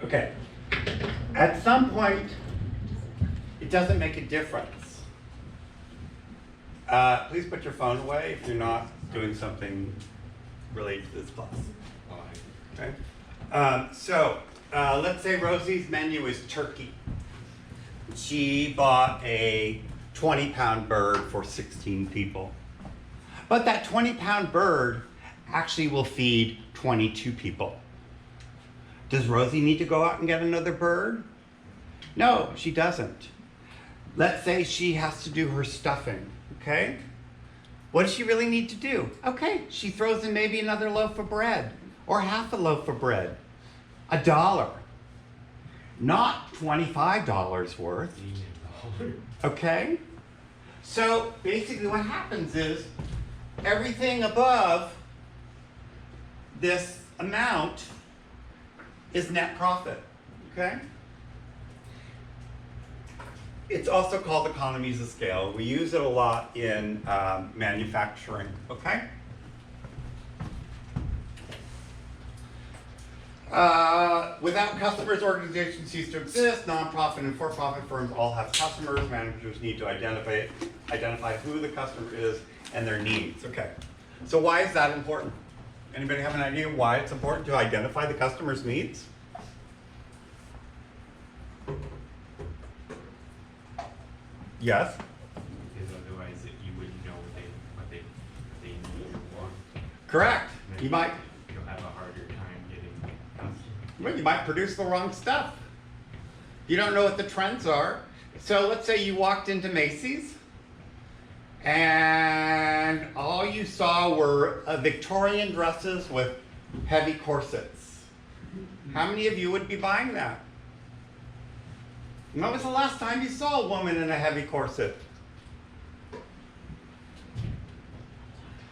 Okay. At some point, it doesn't make a difference. Please put your phone away if you're not doing something related to this class. Okay. Let's say Rosie's menu is turkey. She bought a 20-pound bird for 16 people. But that 20-pound bird actually will feed 22 people. Does Rosie need to go out and get another bird? No, she doesn't. Let's say she has to do her stuffing, okay? What does she really need to do? Okay, she throws in maybe another loaf of bread or half a loaf of bread. $1. Not $25 worth. Okay? So basically what happens is everything above this amount is net profit. Okay? It's also called economies of scale. We use it a lot in manufacturing. Okay? Without customers, organizations cease to exist. Nonprofit and for-profit firms all have customers. Managers need to identify who the customer is and their needs. Okay. So why is that important? Anybody have an idea why it's important to identify the customer's needs? Yes? Because otherwise you wouldn't know what they need or want. Correct. You might. You'll have a harder time getting customers. Well, you might produce the wrong stuff. You don't know what the trends are. So let's say you walked into Macy's and all you saw were Victorian dresses with heavy corsets. How many of you would be buying that? When was the last time you saw a woman in a heavy corset?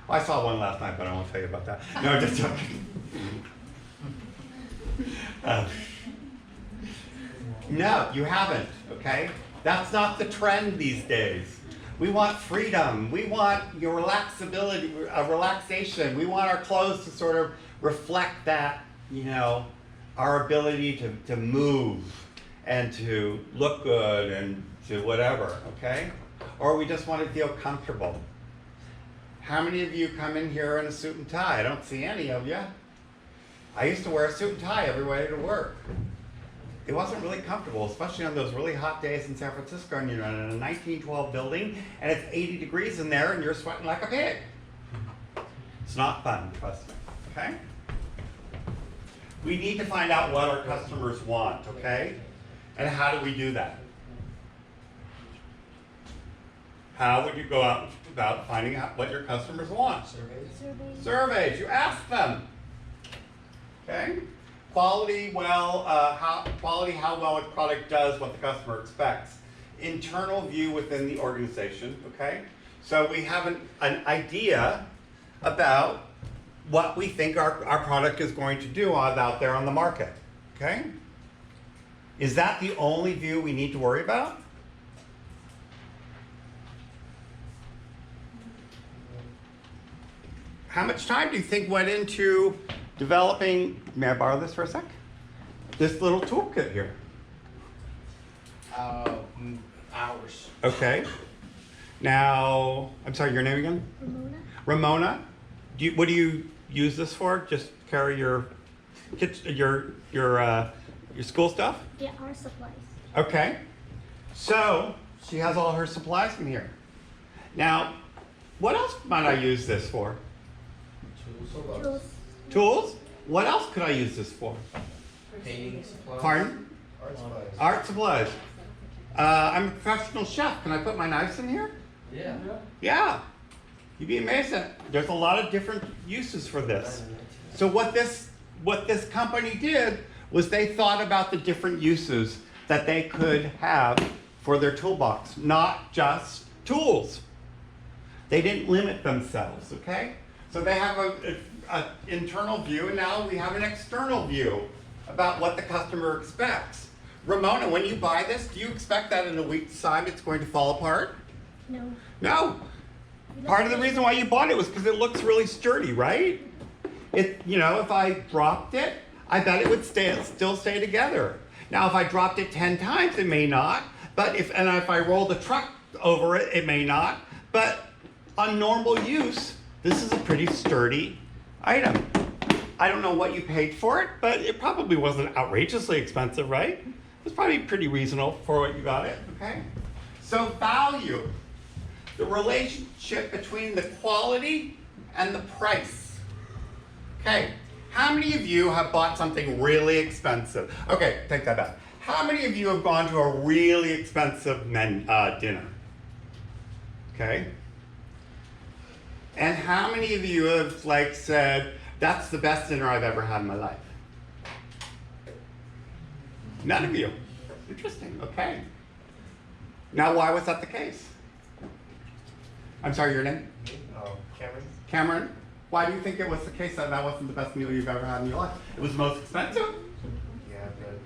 Well, I saw one last night, but I won't tell you about that. No, just joking. No, you haven't, okay? That's not the trend these days. We want freedom. We want your relaxation. We want our clothes to sort of reflect that, you know, our ability to move and to look good and to whatever, okay? Or we just want to feel comfortable. How many of you come in here in a suit and tie? I don't see any of you. I used to wear a suit and tie every way to work. It wasn't really comfortable, especially on those really hot days in San Francisco, and you're in a 1912 building, and it's 80 degrees in there, and you're sweating like a pig. It's not fun, trust me, okay? We need to find out what our customers want, okay? And how do we do that? How would you go out about finding out what your customers want? Surveys. You ask them. Okay? Quality, how well a product does what the customer expects. Internal view within the organization, okay? So we have an idea about what we think our product is going to do out there on the market, okay? Is that the only view we need to worry about? How much time do you think went into developing, may I borrow this for a sec? This little toolkit here. Hours. Okay. Now, I'm sorry, your name again? Ramona. What do you use this for? Just carry your school stuff? Yeah, our supplies. Okay. So, she has all her supplies in here. Now, what else might I use this for? Tools. Tools? What else could I use this for? Painting supplies. Pardon? Art supplies. Art supplies. I'm a professional chef. Can I put my knives in here? Yeah. Yeah. You'd be amazed that there's a lot of different uses for this. So what this company did was they thought about the different uses that they could have for their toolbox, not just tools. They didn't limit themselves, okay? So they have an internal view, and now we have an external view about what the customer expects. Ramona, when you buy this, do you expect that in a week's time it's going to fall apart? No. No. Part of the reason why you bought it was because it looks really sturdy, right? You know, if I dropped it, I bet it would still stay together. Now, if I dropped it 10 times, it may not. But if I roll the truck over it, it may not. But on normal use, this is a pretty sturdy item. I don't know what you paid for it, but it probably wasn't outrageously expensive, right? It was probably pretty reasonable for what you got it, okay? So value, the relationship between the quality and the price. Okay, how many of you have bought something really expensive? Okay, take that back. How many of you have gone to a really expensive dinner? Okay. And how many of you have like said, that's the best dinner I've ever had in my life? None of you. Interesting, okay. Now why was that the case? I'm sorry, your name? Cameron? Cameron, why do you think it was the case that that wasn't the best meal you've ever had in your life? It was the most expensive? Yeah, but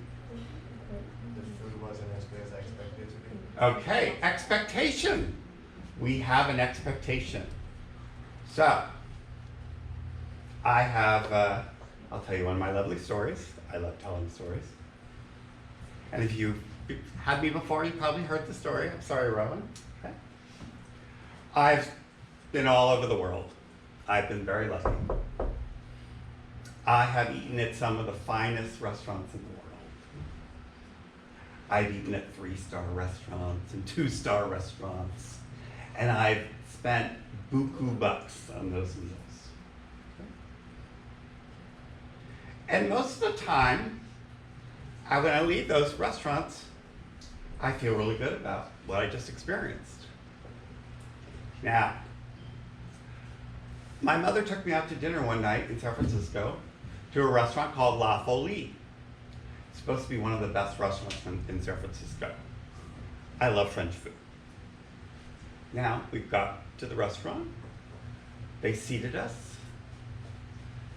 the food wasn't as good as I expected it to be. Okay, expectation. We have an expectation. So, I have, I'll tell you one of my lovely stories. I love telling stories. And if you've had me before, you probably heard the story. I'm sorry, Rowan. Okay. I've been all over the world. I've been very lucky. I have eaten at some of the finest restaurants in the world. I've eaten at 3-star restaurants and 2-star restaurants. And I've spent buku bucks on those meals. And most of the time, when I leave those restaurants, I feel really good about what I just experienced. Now, my mother took me out to dinner one night in San Francisco to a restaurant called La Folie. It's supposed to be one of the best restaurants in San Francisco. I love French food. Now, we got to the restaurant. They seated us.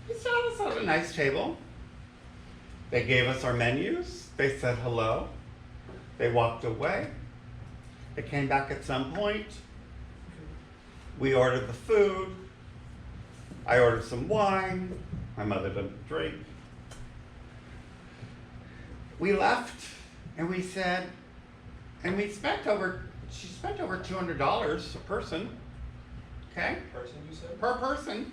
They sat us at a nice table. They gave us our menus. They said hello. They walked away. They came back at some point. We ordered the food. I ordered some wine. My mother doesn't drink. We left and we said, and she spent over $200 a person. Okay? Person, you said? Per person.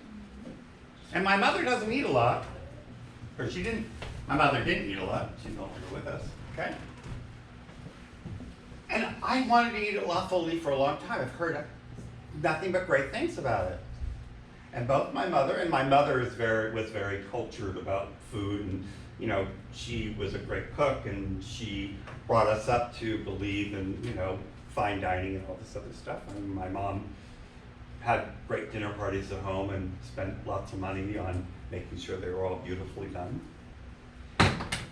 And my mother doesn't eat a lot. Or she didn't, my mother didn't eat a lot. She's no longer with us. Okay? And I wanted to eat at La Folie for a long time. I've heard nothing but great things about it. And both my mother was very cultured about food, and you know, she was a great cook, and she brought us up to believe in, you know, fine dining and all this other stuff. I mean, my mom had great dinner parties at home and spent lots of money on making sure they were all beautifully done.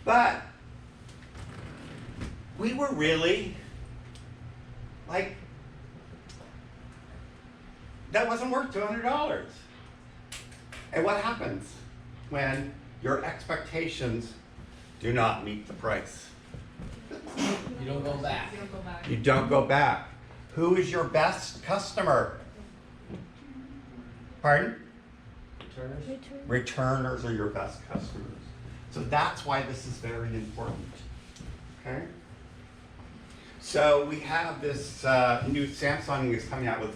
But we were really like, that wasn't worth $200. And what happens when your expectations do not meet the price? You don't go back. You don't go back. Who is your best customer? Pardon? Returners? Return. Returners are your best customers. So that's why this is very important. Okay? So we have this new Samsung is coming out with